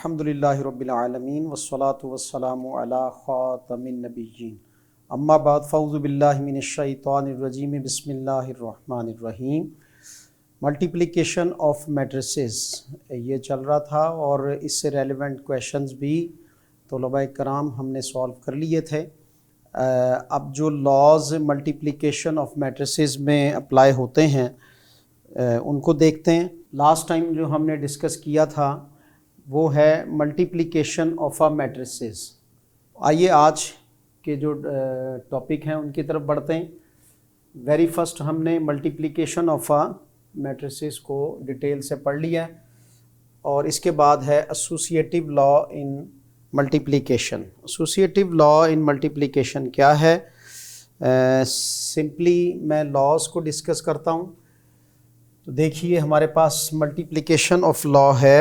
अल्हम्दुलिल्लाहि रब्बिल आलमीन वस्सलातु वस्सलामु अला खातमिन नबिय्यीन अम्मा बाद फ़ऊज़ु बिल्लाहि मिनश शैतानिर रजीम बिस्मिल्लाहिर रहमानिर रहीम। मल्टीप्लिकेशन ऑफ मैट्रिसेस ये चल रहा था और इससे रेलिवेंट क्वेश्चंस भी तलबा कराम हमने सॉल्व कर लिए थे। अब जो लॉज मल्टीप्लिकेशन ऑफ मैट्रिसेस में अप्लाई होते हैं उनको देखते हैं। लास्ट टाइम जो हमने डिस्कस किया था वो है मल्टीप्लिकेशन ऑफ अ मैट्रिसेस। आइए आज के जो टॉपिक हैं उनकी तरफ बढ़ते हैं। वेरी फर्स्ट हमने मल्टीप्लिकेशन ऑफ अ मैट्रिसेस को डिटेल से पढ़ लिया है और इसके बाद है associative law in multiplication. Associative law in multiplication क्या है? सिंपली मैं लॉज को डिस्कस करता हूँ। तो देखिए हमारे पास मल्टीप्लिकेशन ऑफ लॉ है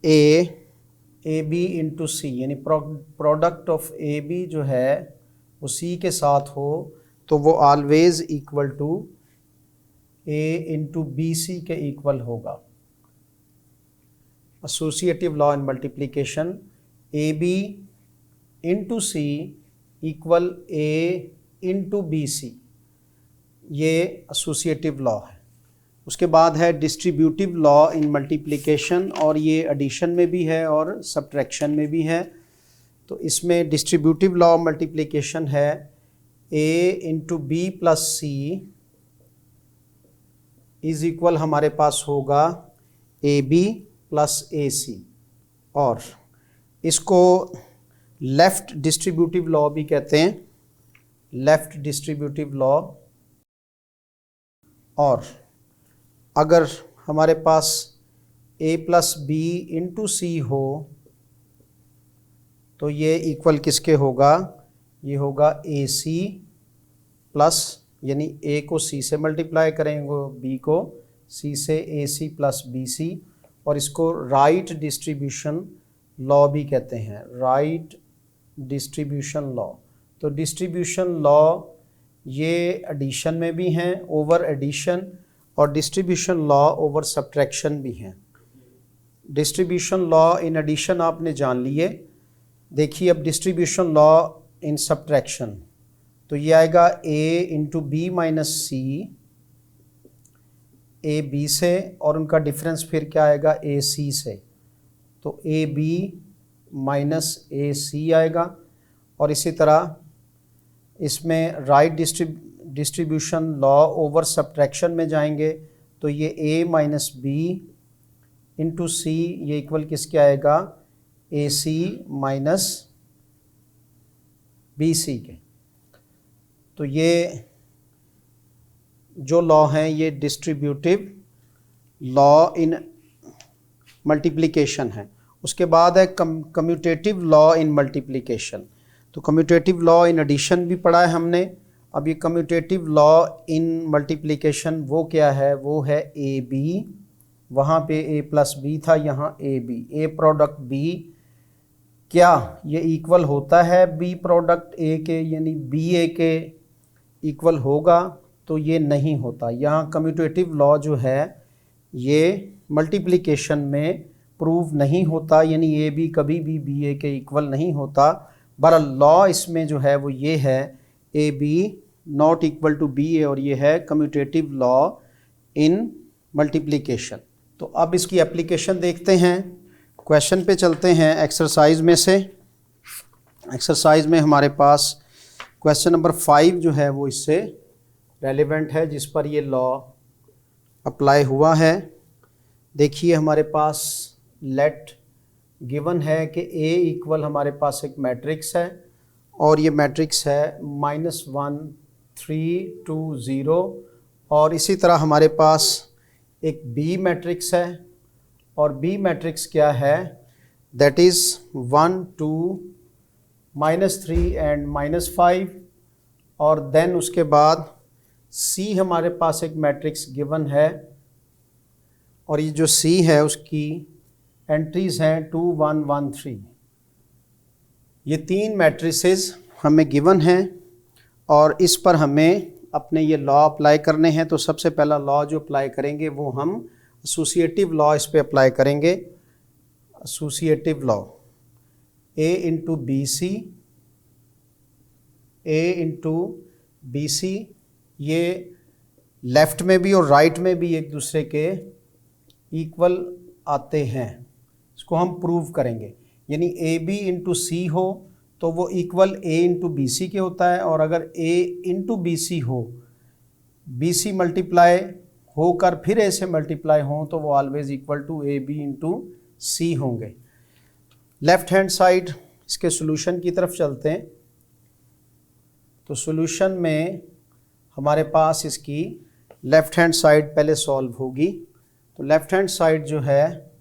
ए बी इंटू सी, यानी प्रोडक्ट ऑफ ए बी जो है वो सी के साथ हो तो वो always equal to A into B C के इक्वल होगा। Associative law in multiplication A B into C equal A into B C, ये एसोसिएटिव लॉ है। उसके बाद है डिस्ट्रीब्यूटिव लॉ इन मल्टीप्लिकेशन, और ये एडिशन में भी है और सब्ट्रैक्शन में भी है। तो इसमें डिस्ट्रीब्यूटिव लॉ मल्टीप्लिकेशन है a into B plus C is equal हमारे पास होगा ए बी प्लस ए सी, और इसको लेफ़्ट डिस्ट्रीब्यूटिव लॉ भी कहते हैं, लेफ़्ट डिस्ट्रीब्यूटिव लॉ। और अगर हमारे पास a प्लस बी इंटू सी हो तो ये इक्वल किसके होगा? ये होगा ए सी प्लस, यानी a को c से मल्टीप्लाई करेंगे, b को c से ए सी प्लस बी सी, और इसको राइट डिस्ट्रीब्यूशन लॉ भी कहते हैं, राइट डिस्ट्रीब्यूशन लॉ। तो डिस्ट्रीब्यूशन लॉ ये एडिशन में भी हैं, ओवर एडिशन, और डिस्ट्रीब्यूशन लॉ ओवर सब्ट्रैक्शन भी हैं। डिस्ट्रीब्यूशन लॉ इन एडिशन आपने जान लिए। देखिए अब डिस्ट्रीब्यूशन लॉ इन सब्ट्रैक्शन, तो ये आएगा a into B minus C, A B से, और उनका डिफरेंस फिर क्या आएगा? ए सी से, तो ए बी माइनस ए सी आएगा। और इसी तरह इसमें right distribution law over subtraction में जाएंगे तो ये a माइनस बी इंटू सी, ये इक्वल किसके आएगा? ए सी माइनस बी सी के। तो ये जो लॉ हैं ये डिस्ट्रीब्यूटिव लॉ इन मल्टीप्लिकेशन है। उसके बाद है कम्यूटेटिव लॉ इन मल्टीप्लिकेशन। तो कम्यूटेटिव लॉ इन एडिशन भी पढ़ा है हमने। अब ये कम्यूटेटिव लॉ इन मल्टीप्लिकेशन वो क्या है? वो है ए बी, वहाँ पे ए प्लस बी था, यहाँ A B, A product B, क्या ये इक्वल होता है बी प्रोडक्ट ए के, यानी बी ए के इक्वल होगा? तो ये नहीं होता। यहाँ कम्यूटेटिव लॉ जो है ये मल्टीप्लिकेशन में प्रूव नहीं होता, यानी ए बी कभी भी बी ए के इक्वल नहीं होता। बहरहाल लॉ इसमें जो है वो ये है ए b not equal to b a, और ये है कम्यूटेटिव लॉ इन मल्टीप्लिकेशन। तो अब इसकी एप्लीकेशन देखते हैं। क्वेश्चन पे चलते हैं एक्सरसाइज में से। एक्सरसाइज में हमारे पास क्वेश्चन नंबर 5 जो है वो इससे रेलेवेंट है, जिस पर ये लॉ अप्लाई हुआ है। देखिए हमारे पास लेट गिवन है कि a इक्वल हमारे पास एक मैट्रिक्स है, और ये मैट्रिक्स है -1 3 2 0, और इसी तरह हमारे पास एक b मैट्रिक्स है, और b मैट्रिक्स क्या है? दैट इज़ 1 2 -3 एंड -5, और देन उसके बाद c हमारे पास एक मैट्रिक्स गिवन है, और ये जो c है उसकी एंट्रीज़ हैं 2 1 1 3। ये तीन मैट्रिसेस हमें गिवन हैं और इस पर हमें अपने ये लॉ अप्लाई करने हैं। तो सबसे पहला लॉ जो अप्लाई करेंगे वो हम एसोसिएटिव लॉ इस पे अप्लाई करेंगे। एसोसिएटिव लॉ, ए इंटू बी सी, ए इंटू बी सी, ये लेफ्ट में भी और राइट में भी एक दूसरे के इक्वल आते हैं। इसको हम प्रूव करेंगे, यानी ए बी इंटू सी हो तो वो equal A into B C के होता है, और अगर ए इंटू बी सी हो, बी सी मल्टीप्लाई होकर फिर ए से मल्टीप्लाई हो, तो वो always equal to a B into c होंगे। लेफ्ट हैंड साइड इसके सॉल्यूशन की तरफ चलते हैं। तो सॉल्यूशन में हमारे पास इसकी लेफ्ट हैंड साइड पहले सॉल्व होगी। तो लेफ्ट हैंड साइड जो है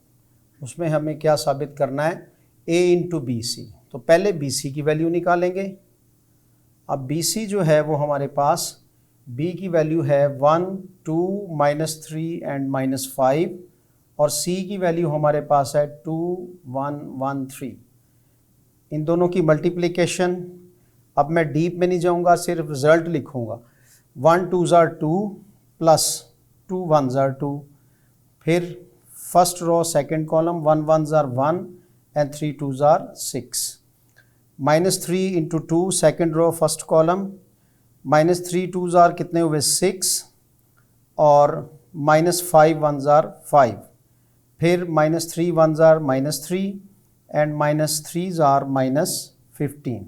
उसमें हमें क्या साबित करना है, a इंटू बी सी। तो पहले बी सी की वैल्यू निकालेंगे। अब बी सी जो है वो हमारे पास b की वैल्यू है 1, 2, -3 एंड -5, और c की वैल्यू हमारे पास है 2, 1, 1, 3। इन दोनों की मल्टीप्लिकेशन, अब मैं डीप में नहीं जाऊंगा, सिर्फ रिजल्ट लिखूंगा। 1 2 ज़ार 2 प्लस 2 1 ज़ार 2, फिर फर्स्ट रो सेकंड कॉलम 1 1 ज़ार 1 एंड 3 2 ज़ार 6, -3 into 2 second row first column, -3 2 ज़ार कितने हुए 6, और -5 1 ज़ार 5, फिर -3 1 ज़ार -3 एंड -3 ज़ार -15।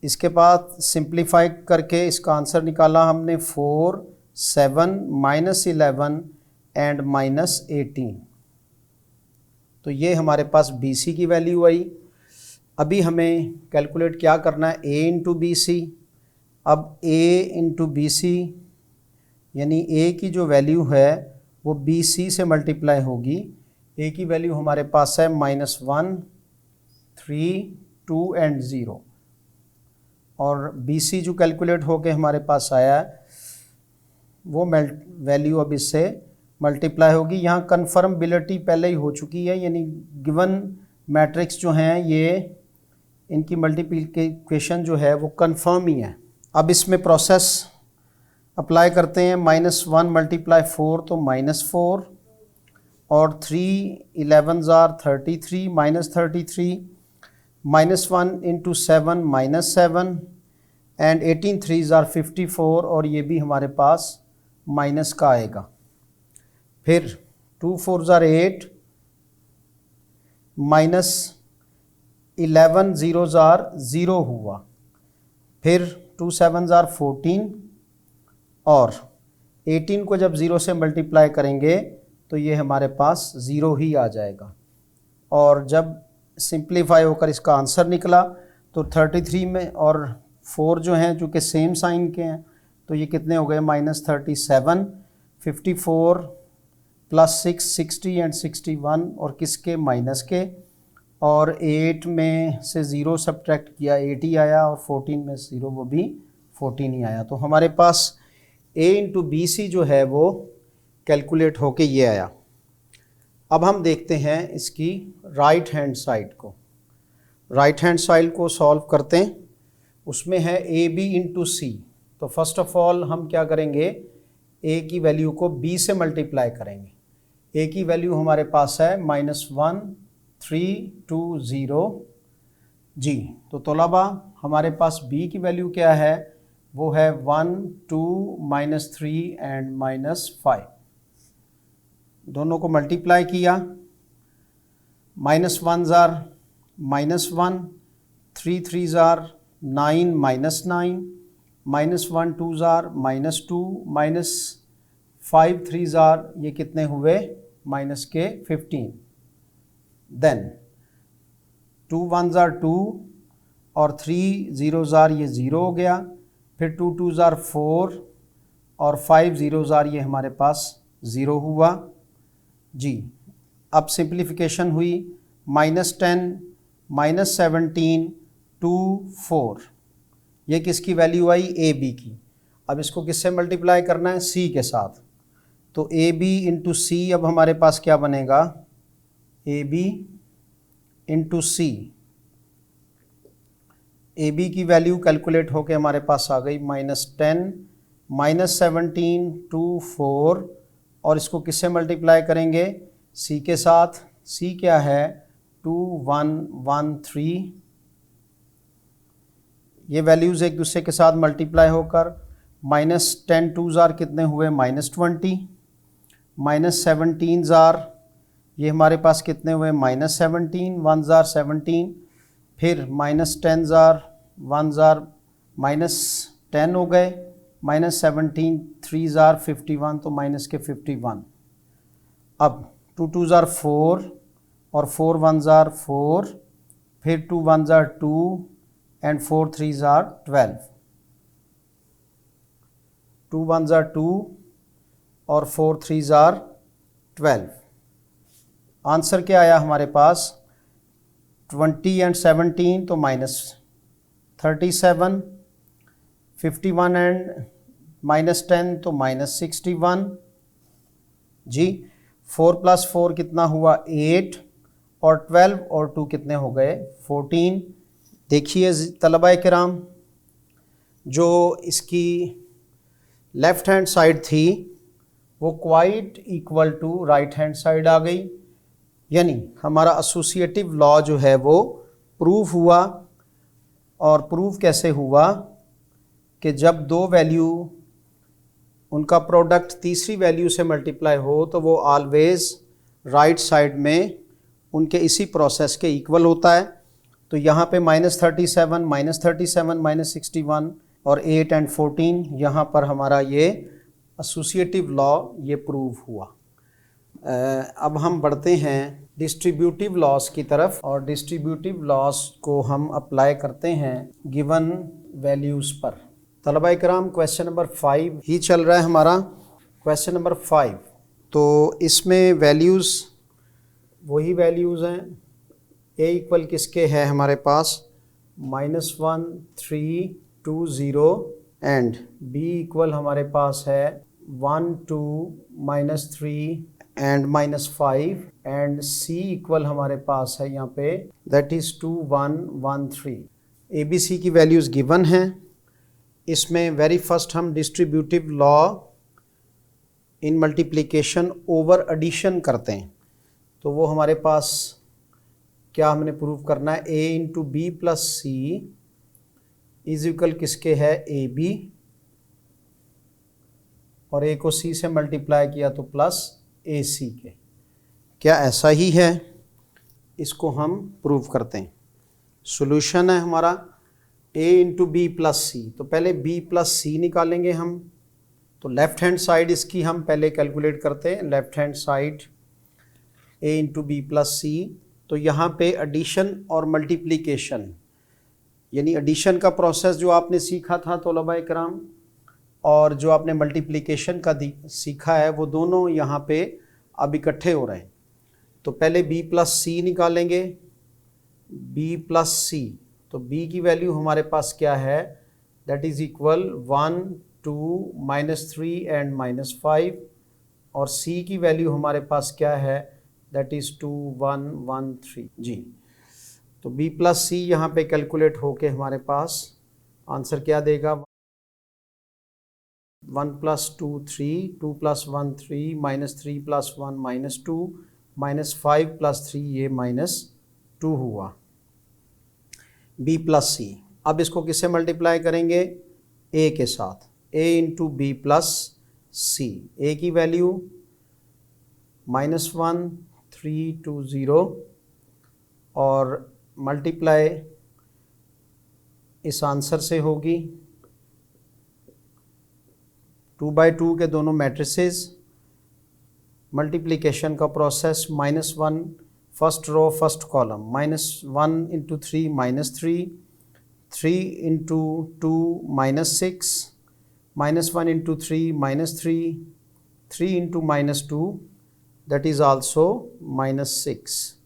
इसके बाद सिंप्लीफाई करके इसका आंसर निकाला हमने 4, 7, -11 एंड -18। तो ये हमारे पास बी सी की वैल्यू आई। अभी हमें कैलकुलेट क्या करना है, ए इंटू बी सी। अब ए इंटू बी सी यानी ए की जो वैल्यू है वो बी सी से मल्टीप्लाई होगी। ए की वैल्यू हमारे पास है -1, 3, 2 एंड 0, और बी सी जो कैलकुलेट होके हमारे पास आया वो वैल्यू अब इससे मल्टीप्लाई होगी। यहाँ कन्फर्मेबिलिटी पहले ही हो चुकी है, यानी गिवन मैट्रिक्स जो हैं ये इनकी मल्टीप्लिकेशन जो है वो कन्फर्म ही है। अब इसमें प्रोसेस अप्लाई करते हैं। -1 × 4 तो -4, और 3 11 ज़ार 33 -33, -1 इंटू 7 -7 एंड 18 3 ज़ार 54, और ये भी हमारे पास माइनस का आएगा। फिर 2 4 ज़ार 8, -11 0 ज़ार 0 हुआ, फिर 2 7 ज़ार 14, और 18 को जब 0 से मल्टीप्लाई करेंगे तो ये हमारे पास 0 ही आ जाएगा। और जब सिंप्लीफाई होकर इसका आंसर निकला तो 33 में और 4 जो हैं जो कि सेम साइन के हैं, तो ये कितने हो गए -37, 54 प्लस 6 60 एंड 61, और किसके माइनस के, और 8 में से 0 सब्ट्रैक्ट किया 8 ही आया, और 14 में 0 वो भी 14 ही आया। तो हमारे पास a इंटू बी सी जो है वो कैलकुलेट होके ये आया। अब हम देखते हैं इसकी राइट हैंड साइड को। राइट हैंड साइड को सॉल्व करते हैं। उसमें है ए बी इंटू सी। तो फर्स्ट ऑफ ऑल हम क्या करेंगे, a की वैल्यू को b से मल्टीप्लाई करेंगे। a की वैल्यू हमारे पास है -1 3 2 0 जी। तो तोलाबा हमारे पास b की वैल्यू क्या है, वो है 1 2 -3 एंड -5। दोनों को मल्टीप्लाई किया, -1 ज़ार -1, 3 3 ज़ार 9 -9, -1 2 ज़ार -2, -5 3 ज़ार ये कितने हुए -15। देन 2 1 ज़ार 2, और 3 0 ज़ार ये 0 हो गया, फिर 2 2 ज़ार 4, और 5 0 ज़ार ये हमारे पास 0 हुआ जी। अब सिंप्लीफिकेशन हुई, -10 -17 2 4, ये किसकी वैल्यू आई, ए बी की। अब इसको किससे मल्टीप्लाई करना है, सी के साथ। तो ए बी इंटू सी, अब हमारे पास क्या बनेगा, A B into C. A B की वैल्यू कैलकुलेट होके हमारे पास आ गई -10 -17 2 4, और इसको किससे मल्टीप्लाई करेंगे, सी के साथ। C क्या है 2113, ये वैल्यूज़ एक दूसरे के साथ मल्टीप्लाई होकर -10 टू ज़ार कितने हुए -20, -17 ज़ार ये हमारे पास कितने हुए -17, 1 ज़ार 17, फिर -10 ज़ार 1 ज़ार -10 हो गए, -17 3 ज़ार 51 तो माइनस के 51। अब 2 2 ज़ार 4 और 4 1 ज़ार 4, फिर 2 1 ज़ार 2 एंड 4 3 ज़ार 12, 2 1 ज़ार 2 और 4 3 ज़ार 12। आंसर क्या आया हमारे पास 20 एंड 17 तो -37, 51 एंड -10 तो -61 जी। 4 + 4 कितना हुआ 8 और 12 और 2 कितने हो गए 14। देखिए तलबा किराम, जो इसकी लेफ़्ट हैंड साइड थी वो quite equal to right hand side आ गई, यानी हमारा एसोसिएटिव लॉ जो है वो प्रूफ हुआ। और प्रूफ कैसे हुआ कि जब दो वैल्यू उनका प्रोडक्ट तीसरी वैल्यू से मल्टीप्लाई हो तो वो ऑलवेज राइट साइड में उनके इसी प्रोसेस के इक्वल होता है। तो यहाँ पे -37 -61 और 8 एंड 14 यहाँ पर हमारा ये एसोसिएटिव लॉ ये प्रूव हुआ। अब हम बढ़ते हैं डिस्ट्रीब्यूटिव लॉस की तरफ, और डिस्ट्रीब्यूटिव लॉस को हम अप्लाई करते हैं गिवन वैल्यूज़ पर। तलबा इकराम, क्वेश्चन नंबर 5 ही चल रहा है हमारा, क्वेश्चन नंबर 5। तो इसमें वैल्यूज़ वही वैल्यूज़ हैं। ए इक्वल किसके है हमारे पास -1 3 2 0 एंड बी इक्वल हमारे पास है 1 2 -3 एंड -5 एंड सी इक्वल हमारे पास है यहाँ पे that is 2 1 1 3। A B C की वैल्यूज़ गिवन हैं। इसमें वेरी फर्स्ट हम distributive law in multiplication over addition करते हैं। तो वो हमारे पास क्या हमने प्रूव करना है, a into B plus C is equal किसके है ए बी, और a को c से मल्टीप्लाई किया तो प्लस ए सी के। क्या ऐसा ही है? इसको हम प्रूव करते हैं। सॉल्यूशन है हमारा a into B plus c. तो पहले b प्लस सी निकालेंगे हम। तो लेफ़्ट हैंड साइड इसकी हम पहले कैलकुलेट करते हैं। Left hand side a into B plus c. तो यहाँ पे एडिशन और मल्टीप्लिकेशन, यानी एडिशन का प्रोसेस जो आपने सीखा था तलबा इकराम, और जो आपने मल्टीप्लिकेशन का सीखा है, वो दोनों यहाँ पे अब इकट्ठे हो रहे हैं। तो पहले b प्लस सी निकालेंगे, b प्लस सी। तो b की वैल्यू हमारे पास क्या है, दैट इज़ इक्वल 1 2 -3 एंड -5, और c की वैल्यू हमारे पास क्या है, दैट इज़ 2 1 1 3 जी। तो b प्लस सी यहाँ पे कैलकुलेट होके हमारे पास आंसर क्या देगा, 1 + 2 3 2 + 1 3 -3 + 1 -2 -5 + 3 ये -2 हुआ b प्लस सी। अब इसको किससे मल्टीप्लाई करेंगे, a के साथ, a into B plus C. a की वैल्यू -1 3 2 0 और मल्टीप्लाई इस आंसर से होगी 2/2 के दोनों मैट्रिसेस। मल्टीप्लिकेशन का process -1 first row first column, -1 × 3 -3, 3 × 2 -6, -1 × 3 -3, 3 × -2 that is also -6,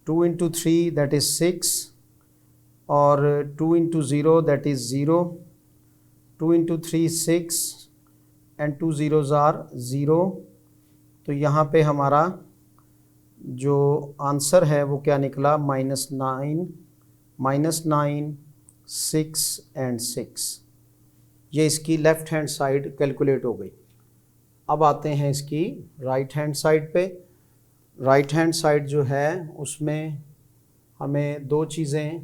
2 × 3 that is 6, और 2 × 0 that is 0, 2 × 3 6 and 2 zeros are 0। तो यहाँ पे हमारा जो आंसर है वो क्या निकला, -9 6 and 6। ये इसकी लेफ़्ट हैंड साइड कैलकुलेट हो गई। अब आते हैं इसकी राइट हैंड साइड पे। राइट हैंड साइड जो है उसमें हमें दो चीज़ें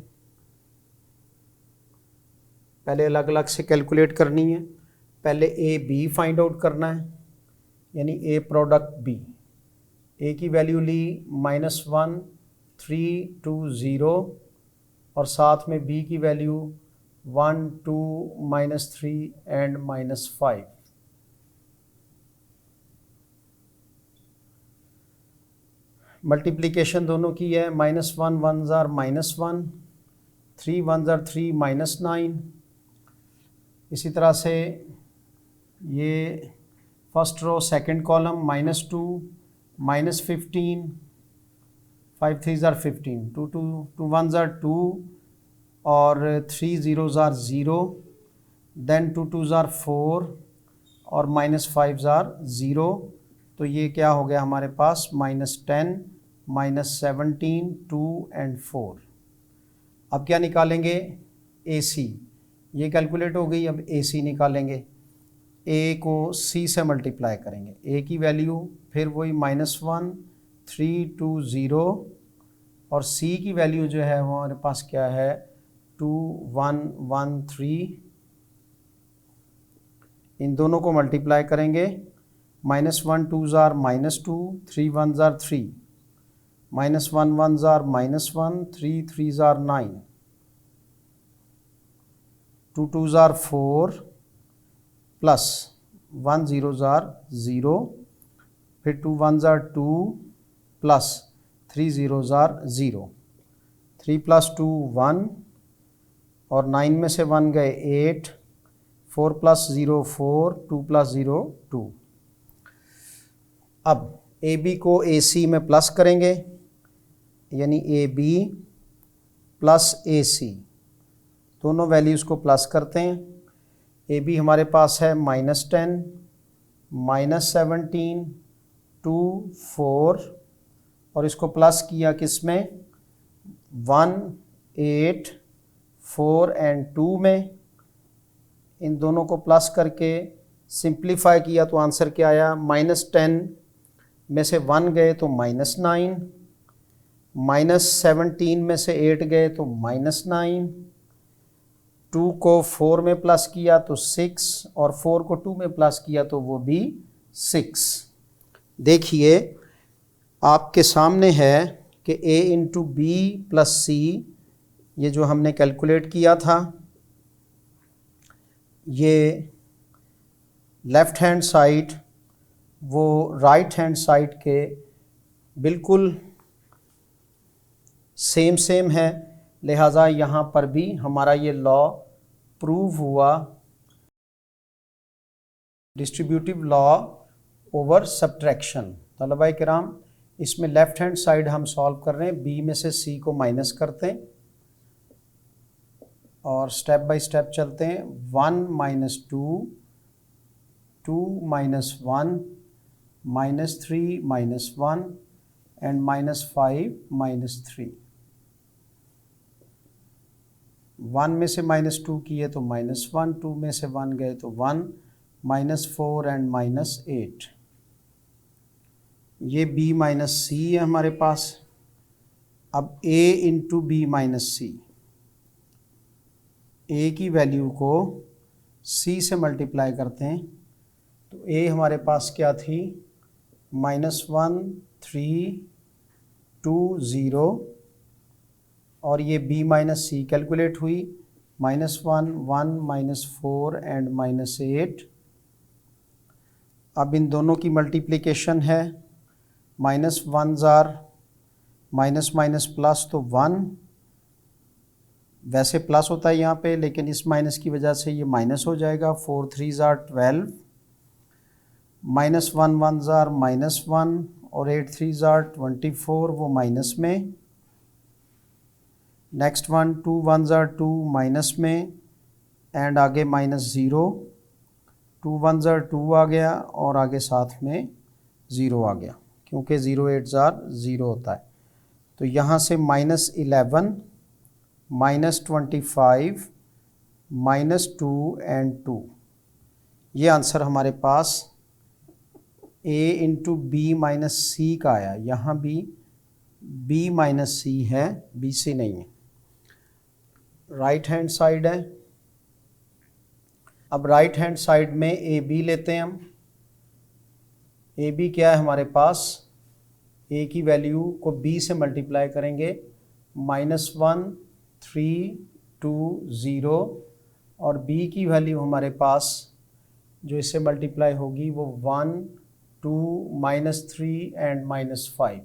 पहले अलग अलग से कैलकुलेट करनी है। पहले ए बी फाइंड आउट करना है, यानी ए प्रोडक्ट बी। ए की वैल्यू ली -1 3 2 0 और साथ में बी की वैल्यू 1 2 -3 एंड -5। मल्टीप्लिकेशन दोनों की है, -1 1s are -1, 3 1s are 3 -9। इसी तरह से ये first row second column -2 -15, 5 3s are 15, 2 1s are 2 और 3 0s are 0, then 2 2s are 4 और -5s are 0। तो ये क्या हो गया हमारे पास -10 -17 2 एंड 4। अब क्या निकालेंगे, AC। ये कैलकुलेट हो गई, अब AC निकालेंगे। A को C से मल्टीप्लाई करेंगे, A की वैल्यू फिर वही -1 3 2 0 और C की वैल्यू जो है वो हमारे पास क्या है 2 1 1 3। इन दोनों को मल्टीप्लाई करेंगे, -1 2s are -2, 3 1s are 3, -1 1s are -1, 3 3s are 9, 2 2s are 4 plus 1 0s are 0, फिर 2 1s are 2 plus 3 0s are 0, 3 + 2 1 और 9 में से 1 गए 8, 4 + 0 4, 2 + 0 2। अब AB को AC में प्लस करेंगे, यानी AB प्लस AC, दोनों वैल्यूज़ को प्लस करते हैं। AB हमारे पास है -10 -17 2 4 और इसको प्लस किया किस में 1 8 4 एंड 2 में। इन दोनों को प्लस करके सिंप्लीफाई किया तो आंसर क्या आया, -10 में से 1 गए तो -9, -17 में से 8 गए तो -9, 2 को 4 में प्लस किया तो 6 और 4 को 2 में प्लस किया तो वो भी 6। देखिए आपके सामने है कि A × B + C, ये जो हमने कैलकुलेट किया था, ये लेफ़्ट हैंड साइड वो राइट हैंड साइड के बिल्कुल सेम है, लिहाजा यहाँ पर भी हमारा ये लॉ प्रूव हुआ, डिस्ट्रीब्यूटिव लॉ ओवर सब्ट्रैक्शन। तलबा किराम, इसमें लेफ़्ट हैंड साइड हम सॉल्व कर रहे हैं, B में से C को माइनस करते हैं और स्टेप बाय स्टेप चलते हैं। 1 - 2, 2 - 1, -3 -1 एंड -5 -3। 1 में से -2 किए तो -1, 2 में से 1 गए तो 1, -4 एंड -8। ये B - C है हमारे पास। अब A × B - C, A की वैल्यू को C से मल्टीप्लाई करते हैं तो A हमारे पास क्या थी, -1 3 2 0 और ये B - C कैलकुलेट हुई, -1 1 -4 एंड -8। अब इन दोनों की मल्टीप्लिकेशन है, -1s are माइनस प्लस तो 1, वैसे प्लस होता है यहाँ पे लेकिन इस माइनस की वजह से ये माइनस हो जाएगा। 4 3s are 12, -1 1s are -1 और 8 3s are 24, वो माइनस में। नेक्स्ट 1 2 1s are 2 माइनस में एंड आगे -0, 2 1s are 2 आ गया और आगे साथ में 0 आ गया, क्योंकि 0 8s are 0 होता है। तो यहाँ से -11 -25 -2 एंड 2, ये आंसर हमारे पास ए इंटू बी माइनस सी का आया, यहाँ भी बी माइनस सी है, बी सी नहीं है, राइट हैंड साइड है। अब राइट हैंड साइड में ए बी लेते हैं हम। ए बी क्या है हमारे पास, ए की वैल्यू को बी से मल्टीप्लाई करेंगे, -1 3 2 0, और बी की वैल्यू हमारे पास जो इससे मल्टीप्लाई होगी वो 1 2 -3 एंड -5,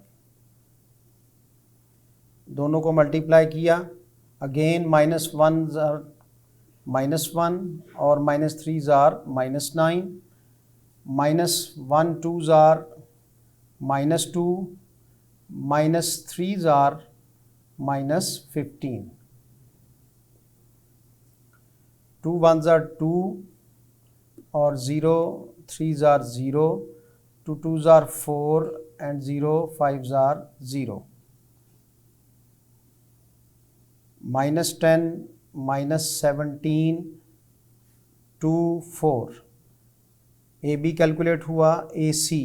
दोनों को मल्टीप्लाई किया, अगेन -1 -1 और -3 -9, -1 2 -2, -3 -15, 2 1 2 और 0 3 0, 2 2 4 एंड 0 5 0, -10 -17 2 4, ए बी कैलकुलेट हुआ, ए सी,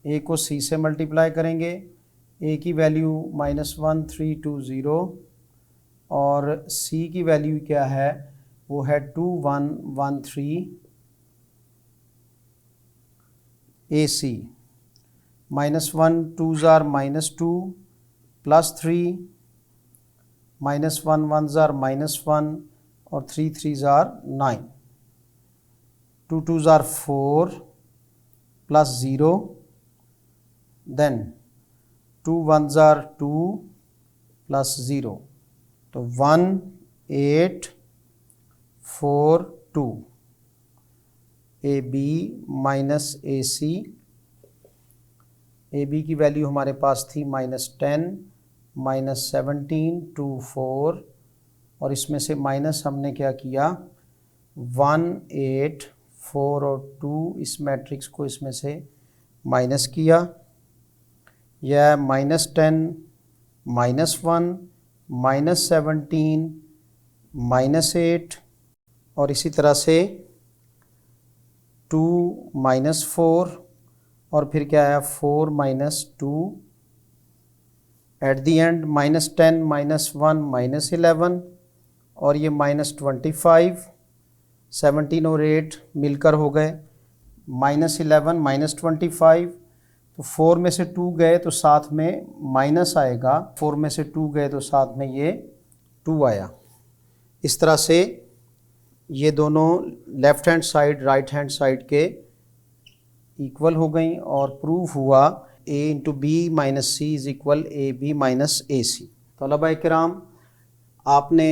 ए को सी से मल्टीप्लाई करेंगे, ए की वैल्यू -1 3 2 0 और सी की वैल्यू क्या है, वो है 2 1 1 3, ए सी, -1 2 -2 +3, -1 1 -1 और 3 3 9, 2 2 4 +0, देन 2 1 2 +0, तो 1 8 4 2, A B minus A C, A B की वैल्यू हमारे पास थी -10 -17 2 4, और इसमें से माइनस हमने क्या किया, 1 8 4 और 2, इस मैट्रिक्स को इसमें से माइनस किया, यह -10 -1 -17 -8, और इसी तरह से 2 -4 और फिर क्या है 4 -2, एट दी एंड -10 -1 -11, और ये -25, 17 और 8 मिलकर हो गए -11 -25, तो 4 में से 2 गए तो साथ में माइनस आएगा, 4 में से 2 गए तो साथ में ये 2 आया। इस तरह से ये दोनों left hand side right hand side के इक्वल हो गई, और प्रूफ हुआ a into B minus c is equal a B minus A c. तलबा किराम, आपने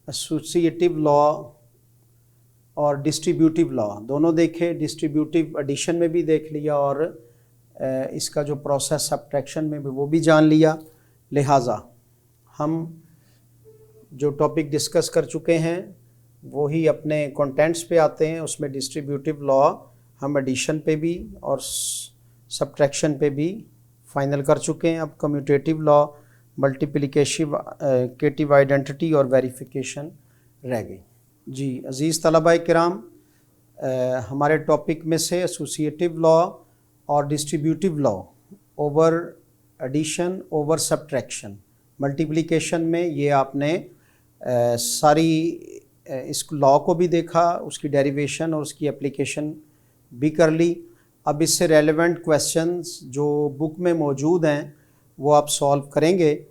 एसोसिएटिव लॉ और डिस्ट्रीब्यूटिव लॉ दोनों देखे, डिस्ट्रीब्यूटिव एडिशन में भी देख लिया और इसका जो प्रोसेस सब्ट्रैक्शन में भी वो भी जान लिया। लिहाजा हम जो टॉपिक डिस्कस कर चुके हैं वो ही अपने कंटेंट्स पे आते हैं। उसमें डिस्ट्रीब्यूटिव लॉ हम एडिशन पे भी और सब्ट्रैक्शन पे भी फाइनल कर चुके हैं। अब कम्यूटेटिव लॉ, मल्टीप्लिकेटिव आइडेंटिटी और वेरिफिकेशन रह गई। जी अज़ीज़ तलबा किराम, हमारे टॉपिक में से एसोसिएटिव लॉ और distributive law over addition over subtraction, multiplication में ये आपने सारी इस लॉ को भी देखा, उसकी डेरिवेशन और उसकी एप्लीकेशन भी कर ली। अब इससे रेलेवेंट क्वेश्चंस जो बुक में मौजूद हैं वो आप सॉल्व करेंगे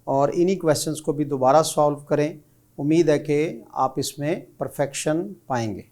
और इन्हीं क्वेश्चंस को भी दोबारा सॉल्व करें। उम्मीद है कि आप इसमें परफेक्शन पाएंगे।